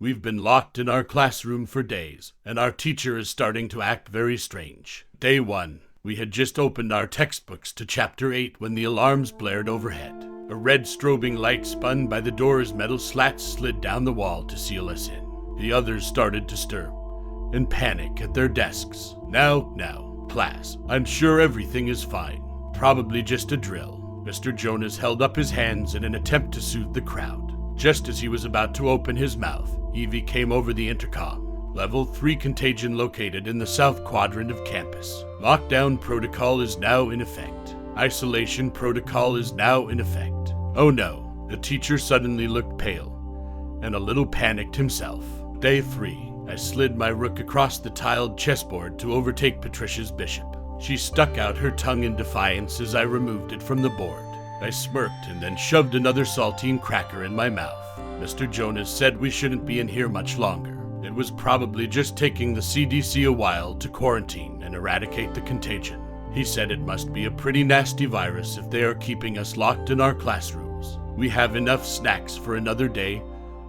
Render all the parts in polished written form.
We've been locked in our classroom for days, and our teacher is starting to act very strange. Day 1. We had just opened our textbooks to Chapter 8 when the alarms blared overhead. A red strobing light spun by the door's metal slats slid down the wall to seal us in. The others started to stir and panic at their desks. Now, class, I'm sure everything is fine. Probably just a drill. Mr. Jonas held up his hands in an attempt to soothe the crowd. Just as he was about to open his mouth, Evie came over the intercom. Level 3 contagion located in the south quadrant of campus. Lockdown protocol is now in effect. Isolation protocol is now in effect. Oh no, the teacher suddenly looked pale and a little panicked himself. Day 3. I slid my rook across the tiled chessboard to overtake Patricia's bishop. She stuck out her tongue in defiance as I removed it from the board. I smirked and then shoved another saltine cracker in my mouth. Mr. Jonas said we shouldn't be in here much longer. It was probably just taking the CDC a while to quarantine and eradicate the contagion. He said it must be a pretty nasty virus if they are keeping us locked in our classrooms. We have enough snacks for another day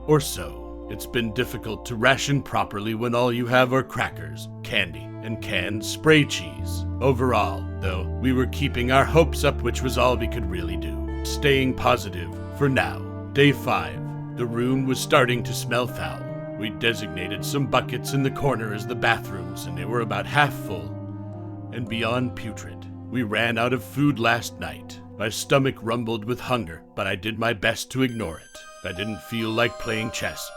or so. It's been difficult to ration properly when all you have are crackers, candy, and canned spray cheese. Overall, though, we were keeping our hopes up, which was all we could really do. Staying positive for now. Day 5. The room was starting to smell foul. We designated some buckets in the corner as the bathrooms, and they were about half full and beyond putrid. We ran out of food last night. My stomach rumbled with hunger, but I did my best to ignore it. I didn't feel like playing chess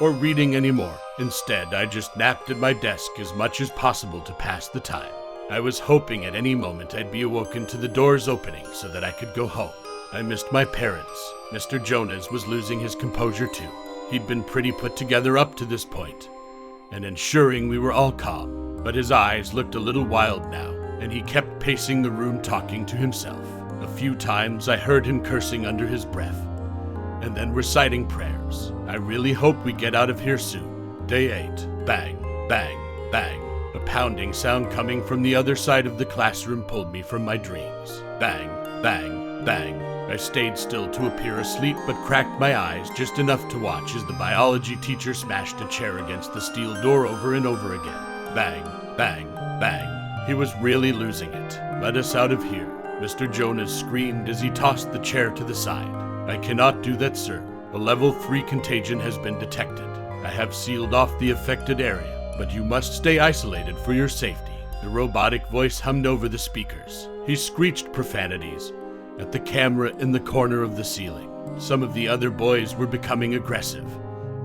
or reading anymore. Instead, I just napped at my desk as much as possible to pass the time. I was hoping at any moment I'd be awoken to the doors opening so that I could go home. I missed my parents. Mr. Jonas was losing his composure too. He'd been pretty put together up to this point, and ensuring we were all calm. But his eyes looked a little wild now, and he kept pacing the room talking to himself. A few times I heard him cursing under his breath, and then reciting prayers. I really hope we get out of here soon. Day 8. Bang, bang, bang. A pounding sound coming from the other side of the classroom pulled me from my dreams. Bang, bang, bang. I stayed still to appear asleep, but cracked my eyes just enough to watch as the biology teacher smashed a chair against the steel door over and over again. Bang, bang, bang. He was really losing it. Let us out of here, Mr. Jonas screamed as he tossed the chair to the side. I cannot do that, sir. A level 3 contagion has been detected. I have sealed off the affected area, but you must stay isolated for your safety. The robotic voice hummed over the speakers. He screeched profanities at the camera in the corner of the ceiling. Some of the other boys were becoming aggressive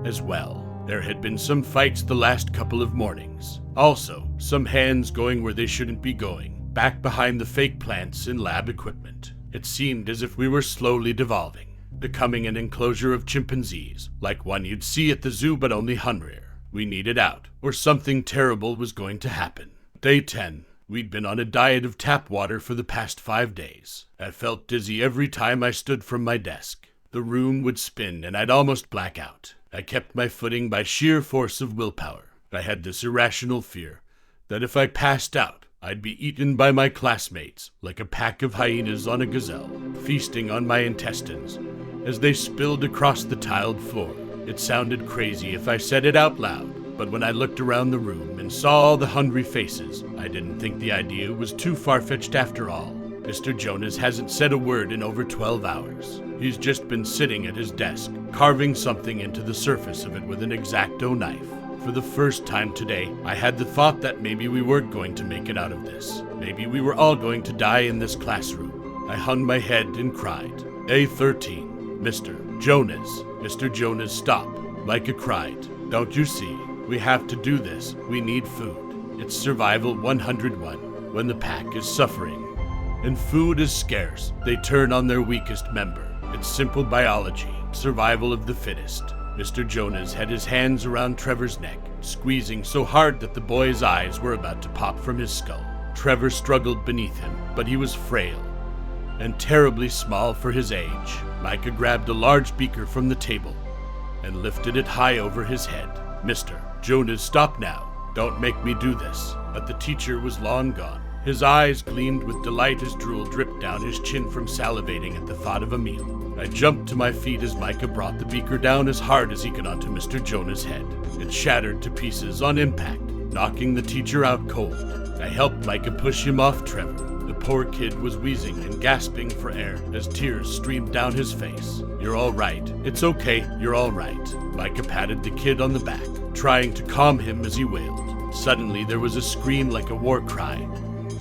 as well. There had been some fights the last couple of mornings. Also, some hands going where they shouldn't be going, back behind the fake plants and lab equipment. It seemed as if we were slowly devolving, becoming an enclosure of chimpanzees, like one you'd see at the zoo but only hungrier. We needed out, or something terrible was going to happen. Day 10. We'd been on a diet of tap water for the past 5 days. I felt dizzy every time I stood from my desk. The room would spin and I'd almost black out. I kept my footing by sheer force of willpower. I had this irrational fear that if I passed out, I'd be eaten by my classmates like a pack of hyenas on a gazelle, feasting on my intestines as they spilled across the tiled floor. It sounded crazy if I said it out loud, but when I looked around the room and saw all the hungry faces, I didn't think the idea was too far-fetched after all. Mr. Jonas hasn't said a word in over 12 hours. He's just been sitting at his desk, carving something into the surface of it with an X-Acto knife. For the first time today, I had the thought that maybe we weren't going to make it out of this. Maybe we were all going to die in this classroom. I hung my head and cried. Day 13. Mr. Jonas. Mr. Jonas, stop. Micah cried. Don't you see? We have to do this. We need food. It's survival 101. When the pack is suffering and food is scarce, they turn on their weakest member. It's simple biology. Survival of the fittest. Mr. Jonas had his hands around Trevor's neck, squeezing so hard that the boy's eyes were about to pop from his skull. Trevor struggled beneath him, but he was frail and terribly small for his age. Micah grabbed a large beaker from the table and lifted it high over his head. Mr. Jonas, stop now. Don't make me do this. But the teacher was long gone. His eyes gleamed with delight as drool dripped down his chin from salivating at the thought of a meal. I jumped to my feet as Micah brought the beaker down as hard as he could onto Mr. Jonah's head. It shattered to pieces on impact, knocking the teacher out cold. I helped Micah push him off Trevor. The poor kid was wheezing and gasping for air as tears streamed down his face. "You're all right. It's okay. You're all right." Micah patted the kid on the back, trying to calm him as he wailed. Suddenly there was a scream like a war cry,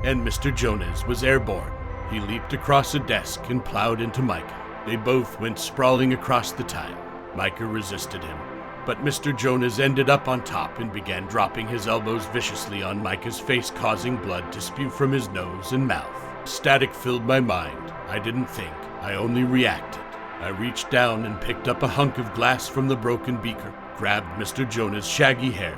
and Mr. Jonas was airborne. He leaped across a desk and plowed into Micah. They both went sprawling across the tile. Micah resisted him, but Mr. Jonas ended up on top and began dropping his elbows viciously on Micah's face, causing blood to spew from his nose and mouth. Static filled my mind. I didn't think. I only reacted. I reached down and picked up a hunk of glass from the broken beaker, grabbed Mr. Jonas' shaggy hair,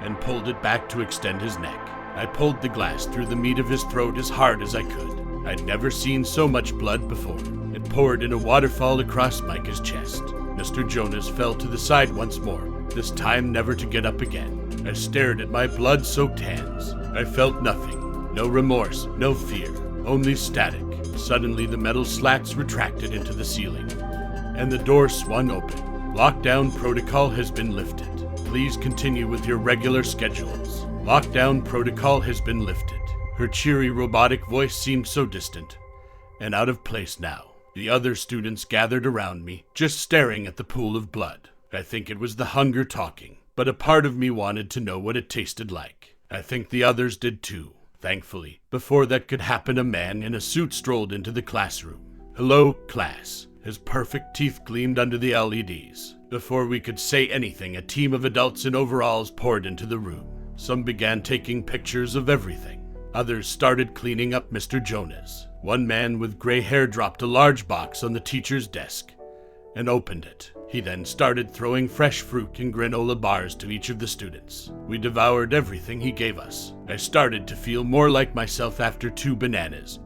and pulled it back to extend his neck. I pulled the glass through the meat of his throat as hard as I could. I'd never seen so much blood before. It poured in a waterfall across Micah's chest. Mr. Jonas fell to the side once more, this time never to get up again. I stared at my blood-soaked hands. I felt nothing. No remorse, no fear, only static. Suddenly the metal slats retracted into the ceiling, and the door swung open. Lockdown protocol has been lifted. Please continue with your regular schedules. Lockdown protocol has been lifted. Her cheery robotic voice seemed so distant and out of place now. The other students gathered around me, just staring at the pool of blood. I think it was the hunger talking, but a part of me wanted to know what it tasted like. I think the others did too. Thankfully, before that could happen, a man in a suit strolled into the classroom. "Hello, class." His perfect teeth gleamed under the LEDs. Before we could say anything, a team of adults in overalls poured into the room. Some began taking pictures of everything. Others started cleaning up Mr. Jonas. One man with gray hair dropped a large box on the teacher's desk and opened it. He then started throwing fresh fruit and granola bars to each of the students. We devoured everything he gave us. I started to feel more like myself after 2 bananas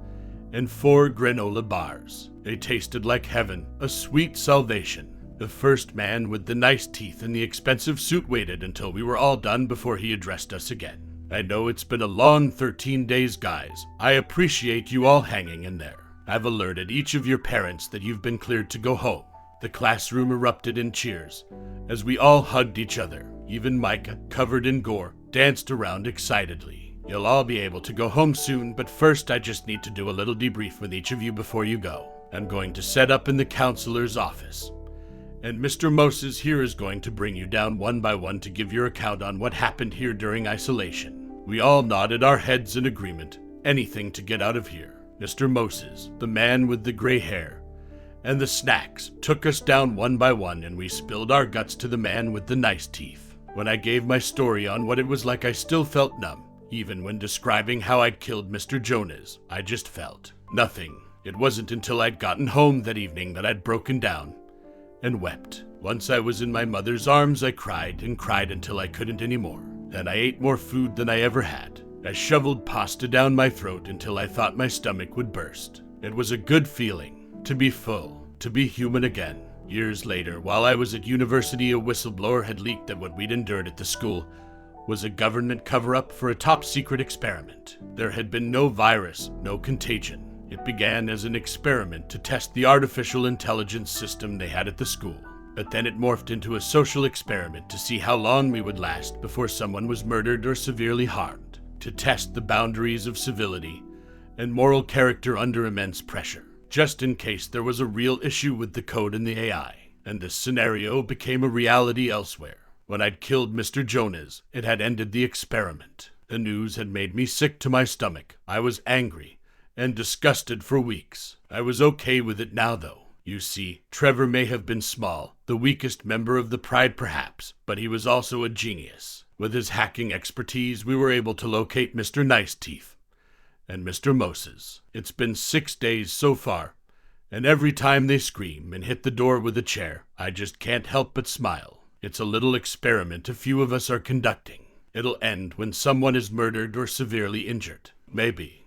and 4 granola bars. They tasted like heaven, a sweet salvation. The first man with the nice teeth and the expensive suit waited until we were all done before he addressed us again. "I know it's been a long 13 days, guys. I appreciate you all hanging in there. I've alerted each of your parents that you've been cleared to go home." The classroom erupted in cheers as we all hugged each other. Even Micah, covered in gore, danced around excitedly. "You'll all be able to go home soon, but first I just need to do a little debrief with each of you before you go. I'm going to set up in the counselor's office, and Mr. Moses here is going to bring you down one by one to give your account on what happened here during isolation." We all nodded our heads in agreement. Anything to get out of here. Mr. Moses, the man with the gray hair, and the snacks took us down one by one, and we spilled our guts to the man with the nice teeth. When I gave my story on what it was like, I still felt numb. Even when describing how I'd killed Mr. Jonas, I just felt nothing. It wasn't until I'd gotten home that evening that I'd broken down and wept. Once I was in my mother's arms, I cried and cried until I couldn't anymore. Then I ate more food than I ever had. I shoveled pasta down my throat until I thought my stomach would burst. It was a good feeling, to be full, to be human again. Years later, while I was at university, a whistleblower had leaked that what we'd endured at the school was a government cover-up for a top-secret experiment. There had been no virus, no contagion. It began as an experiment to test the artificial intelligence system they had at the school. But then it morphed into a social experiment to see how long we would last before someone was murdered or severely harmed, to test the boundaries of civility and moral character under immense pressure, just in case there was a real issue with the code and the AI. And this scenario became a reality elsewhere. When I'd killed Mr. Jonas, it had ended the experiment. The news had made me sick to my stomach. I was angry and disgusted for weeks. I was okay with it now, though. You see, Trevor may have been small, the weakest member of the Pride perhaps, but he was also a genius. With his hacking expertise, we were able to locate Mr. Nice Teeth and Mr. Moses. It's been 6 days so far, and every time they scream and hit the door with a chair, I just can't help but smile. It's a little experiment a few of us are conducting. It'll end when someone is murdered or severely injured. Maybe.